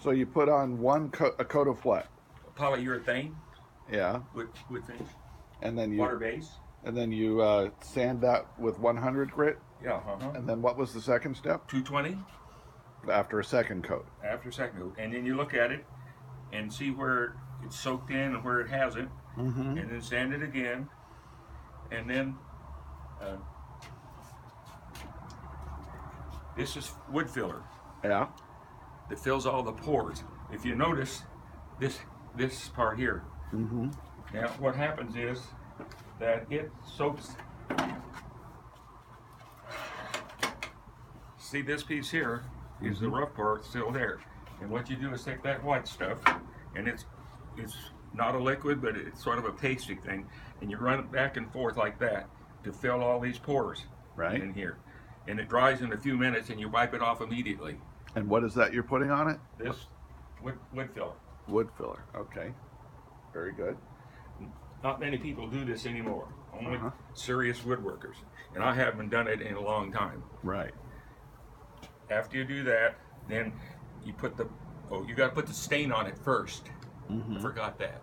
So you put on a coat of what? Polyurethane Yeah. with finish. And then Water base. And then you sand that with 100 grit. Yeah. And then what was the second step? 220. After a second coat. After a second coat, and then you look at it and see where it's soaked in and where it hasn't, and then sand it again, and then this is wood filler. Yeah. That fills all the pores. If you notice this part here. Now what happens is that it soaks. See, this piece here is the rough part still there, and what you do is take that white stuff, and it's not a liquid, but it's sort of a pasty thing, and you run it back and forth like that to fill all these pores in here, and it dries in a few minutes, and you wipe it off immediately. And what is that you're putting on it? This wood filler. Wood filler. Okay. Very good. Not many people do this anymore. Only serious woodworkers, and I haven't done it in a long time. Right. After you do that, then you put you got to put the stain on it first. I forgot that.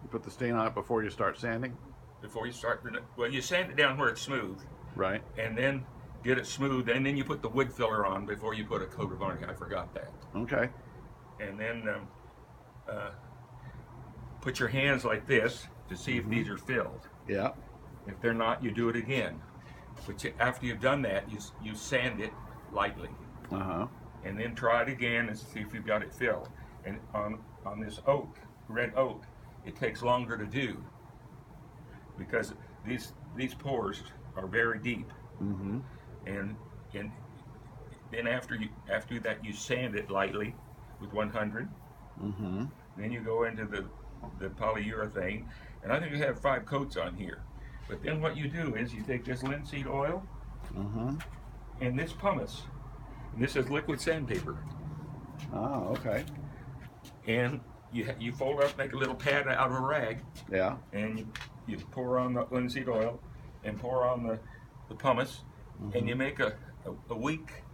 You put the stain on it before you start sanding? Before you start, well, you sand it down where it's smooth. Right. And then get it smooth, and then you put the wood filler on before you put a coat of varnish. I forgot that. Okay. And then put your hands like this to see if these are filled. Yeah. If they're not, you do it again. But after you've done that, you sand it lightly. And then try it again and see if you've got it filled. And on this oak, red oak, it takes longer to do because these pores are very deep. And then after that you sand it lightly with 100. Then you go into the polyurethane, and I think you have 5 coats on here. But then what you do is you take this linseed oil and this pumice. And this is liquid sandpaper. Oh, okay. And you fold up, make a little pad out of a rag. Yeah. And you pour on the linseed oil and pour on the pumice, and you make a weak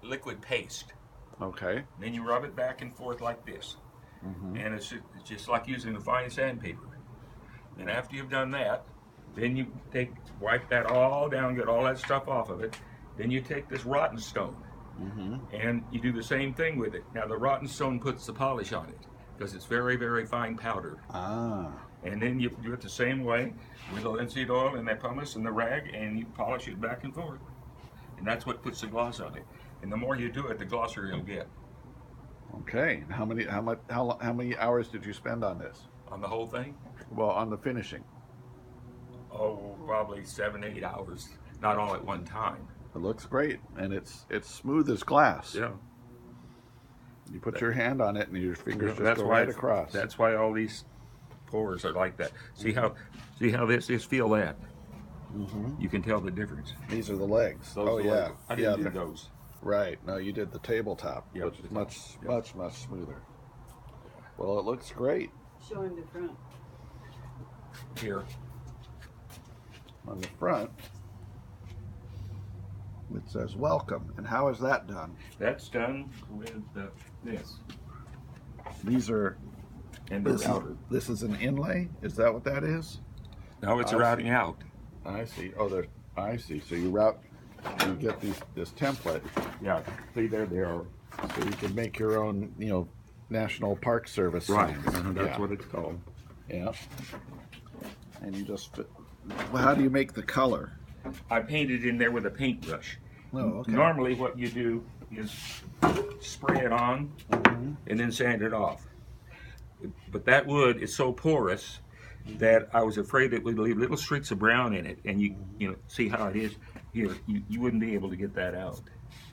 liquid paste. Okay. Then you rub it back and forth like this. And it's just like using a fine sandpaper. And after you've done that, then you wipe that all down, get all that stuff off of it. Then you take this rotten stone. And you do the same thing with it. Now the rotten stone puts the polish on it because it's very, very fine powder. And then you do it the same way with the linseed oil and that pumice and the rag, and you polish it back and forth. And that's what puts the gloss on it. And the more you do it, the glossier you'll get. Okay. How many hours did you spend on this? On the whole thing? Well, on the finishing. Oh, probably 7, 8 hours. Not all at one time. It looks great, and it's smooth as glass. Yeah. You put your hand on it, and your fingers just go right across. That's why all these pores are like that. See how this is? Feel that. You can tell the difference. These are the legs. Those yeah. Legs. I didn't do those. Right. No, you did the tabletop, which is much smoother. Well, it looks great. Show him the front. Here. On the front, it says welcome. And how is that done? That's done with this. These are, and the router. This is an inlay? Is that what that is? No, it's a routing out. I see. Oh, I see. So you get this template. Yeah. See, there they are. So you can make your own, National Park Service signs. Right. That's what it's called. Yeah. And you just well, how do you make the color? I painted in there with a paintbrush. Oh, okay. Normally what you do is spray it on and then sand it off. But that wood is so porous that I was afraid it would leave little streaks of brown in it, and you see how it is here, you wouldn't be able to get that out.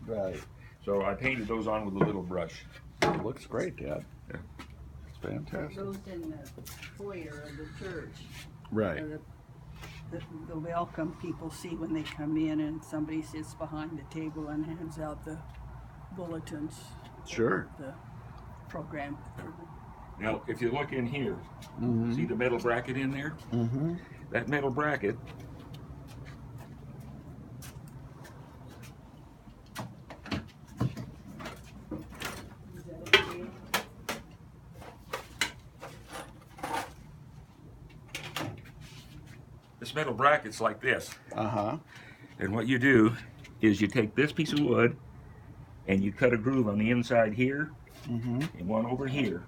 Right. So I painted those on with a little brush. It looks great, Dad. Yeah. It's fantastic. It goes in the foyer of the church. Right. The welcome people see when they come in, and somebody sits behind the table and hands out the bulletins. Sure. The program. Now, if you look in here, see the metal bracket in there? That metal bracket this metal bracket's like this. Uh-huh. And what you do is you take this piece of wood and you cut a groove on the inside here and one over here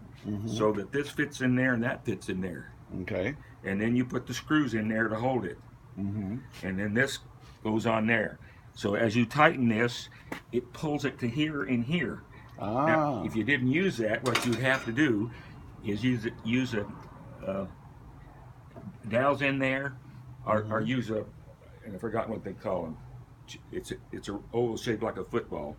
so that this fits in there and that fits in there. Okay. And then you put the screws in there to hold it. And then this goes on there. So as you tighten this, it pulls it to here and here. Now, if you didn't use that, what you'd have to do is use a dowels in there, or use a, and I forgot what they call them. It's a oval shaped like a football,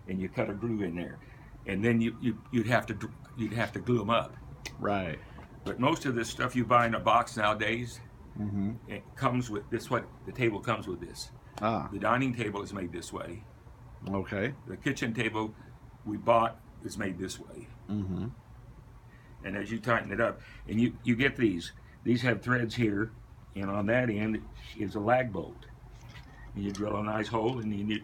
and you cut a groove in there, and then you'd have to glue them up. Right. But most of this stuff you buy in a box nowadays, it comes with this. What the table comes with this. The dining table is made this way. Okay. The kitchen table we bought is made this way. And as you tighten it up, and you get these have threads here, and on that end is a lag bolt. And you drill a nice hole, and you